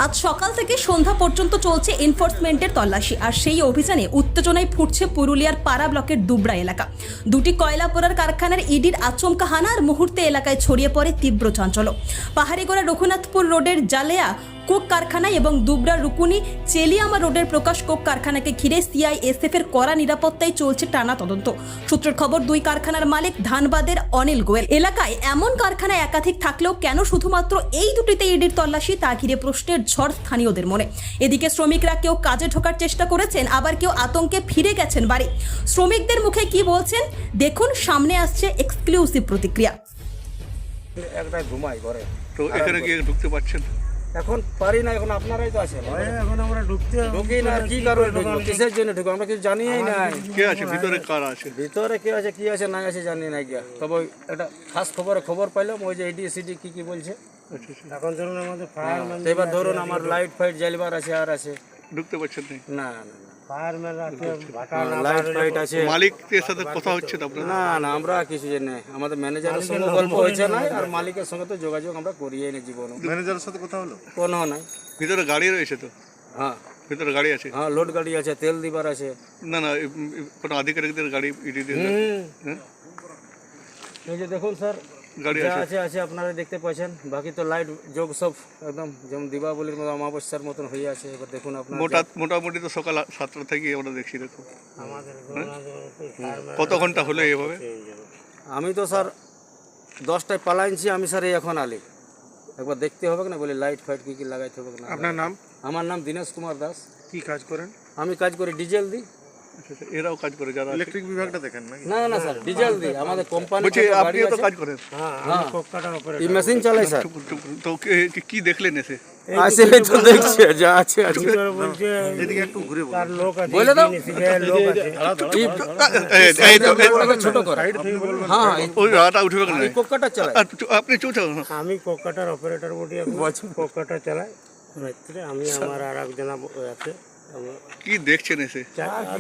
আজ সকাল থেকে সন্ধ্যা পর্যন্ত চলছে এনফোর্সমেন্টের তল্লাশি। আর সেই অভিযানে উত্তেজনায় ফুটছে পুরুলিয়ার পাড়া ব্লকের দুবরা এলাকা। দুটি কয়লা পোড়ার কারখানার ইডির আচমকা হানার মুহূর্তে এলাকায় ছড়িয়ে পড়ে তীব্র চাঞ্চল্য। পাহাড়িগড়া রঘুনাথপুর রোডের জালেয়া কোক কারখানা এবং দুবরা রুকুনি চেলিয়ামা রোডের প্রকাশ কোক কারখানাকে ঘিরে সিআইএসএফ এর কড়া নিরাপত্তায় চলছে টানা তদন্ত। সূত্রের খবর, দুই কারখানার মালিক ধানবাদের অনিল গোয়েল। এলাকায় এমন কারখানা একাধিক থাকলেও কেন শুধুমাত্র এই দুটিতে ইডির তল্লাশি, তা ঘিরে প্রশ্নের ঝড় স্থানীয়দের মনে। এদিকে শ্রমিকরা কেউ কাজে ঢোকার চেষ্টা করেছেন, আবার কেউ আতঙ্কে ফিরে গেছেন বাড়ি। শ্রমিকদের মুখে কি বলছেন দেখুন, সামনে আসছে এক্সক্লুসিভ প্রতিক্রিয়া। একটাই ঘুমাই ঘরে, তো এখানে গিয়ে ঢুকতে পারছেন? এখন পারি না, এখন আপনারাই তো আছেন। এখন আমরা ঢুকি না, কি কারণে ঢুকবো, কিসের জন্য ঢুকবো, আমরা কিছু জানিই নাই। কে আছে ভিতরে, কারা আছে? ভিতরে কে আছে কি আছে না আছে জানি না গিয়া। তবে একটা খাস খবর পাইলাম, ওই যে এডিসিডি কি বলছে। এখন ধরুন আমাদের ফায়ারম্যান, এবার ধরুন আমার লাইট ফাইট জ্বালিবার আছে, আর আছে ঢুকতে পারছেন না? না ফায়ারম্যান আছে, লাইট ফাইট আছে। মালিকের সাথে কথা হচ্ছে তো আপনার? না আমরা কিছু জানি না। আমাদের ম্যানেজারের সঙ্গে গল্প হয়েছে না, আর মালিকের সঙ্গে তো যোগাযোগ আমরা করিয়ে নি জীবনে। ম্যানেজারের সাথে কথা হলো? কোনো নাই। ভিতরে গাড়ি রয়েছে তো? হ্যাঁ ভিতরে গাড়ি আছে? হ্যাঁ, লোড গাড়ি আছে, তেল দিবার আছে। না না, কোনো আধিকারিকদের গাড়ি ইডি দিয়ে? হ্যাঁ, এই যে দেখুন স্যার, গাড়ি যা আছে। আছে আছে আপনারা দেখতে পাচ্ছেন। বাকি তো লাইট যোগ সব একদম যেমন দীপাবলির মতো অমাবস্যার মতন হয়ে আছে। এবার দেখুন আপনার মোটামুটি তো সকাল 7টা থেকে আমরা দেখছি। দেখো আমাদের কত ঘন্টা হলো এভাবে? আমি তো স্যার 10টায় পালাইছি আমি স্যার, এই এখন আলি। একবার দেখতে হবে না, বলে লাইট ফাইট কি লাগাইতে হবে না। আপনার নাম? আমার নাম দীনেশ কুমার দাস। কি কাজ করেন? আমি কাজ করি ডিজেল দিই। আচ্ছা, এরাও কাজ করে যারা? ইলেকট্রিক বিভাগটা দেখেন নাকি? না স্যার, ডিজেল দিই। আমাদের কোম্পানি বলছি আপনিও তো কাজ করেন? হ্যাঁ, আমি কোককাটার অপারেটর। এই মেশিন চালাই স্যার। তো কি দেখলেন এসে? আসে তো দেখছি যা আছে আছে। বলছে এদিকে একটু ঘুরে তার লোক আছে, বলে দাও। লোক আছে। ছোট করে। হ্যাঁ, ওই রাটা উঠবে না? এই কোকাটা চালাই। আপনি চুচাও না? আমি কোককাটার অপারেটর বলি, কোককাটা চালাই রাত্রে। আমি আমার আর একজন আছে। কি দেখছেন এসে?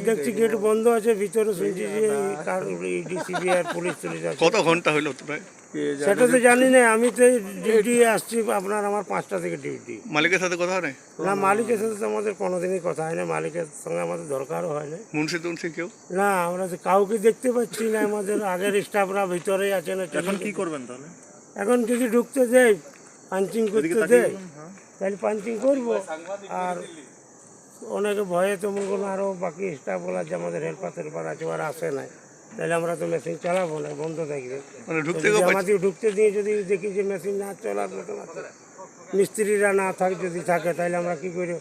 দেখছি গেট বন্ধ আছে, ভিতরে শুনছি যে ইডিসিবি আর পুলিশ আছে। কত ঘন্টা হলো প্রায়? সেটা তো জানি না, আমি তো ডিউটি আসছি আপনার, আমার 5টা থেকে ডিউটি। মালিকের সাথে কথা হয়? না, মালিকের সাথে তো আমাদের কোনোদিনই কথা হয় না, মালিকের সঙ্গে আমাদের দরকারও হয় না। মুন্সি কেউ? না, আমরা তো কাউকে দেখতে পাচ্ছি না। আমাদের আগের স্টাফরা ভিতরেই আছে না। এখন কি করবেন তাহলে? এখন যদি ঢুকতে দেয়, পাঞ্চিং করতে দেয়, তাহলে পাঞ্চিং করবো। আর অনেকে ভয়ে তো মনে করুন আরও বাকি স্টাফ বলা যে আমাদের হেল্পার আছে, ওরা আসে নাই, তাহলে আমরা তো মেশিন চালাবো না, বন্ধ থাকবে। মানে ঢুকতে আমাদের ঢুকতে দিয়ে যদি দেখি যে মেশিন না চলার মতো আছে, মিস্ত্রিরা না যদি থাকে, তাহলে আমরা কী করি,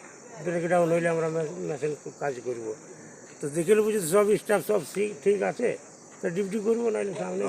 ব্রেকডাউন হইলে আমরা মেশিন কাজ করব। তো দেখলে বুঝি সব স্টাফ সব ঠিক আছে, তো ডিউটি করবো, নাহলে সামনে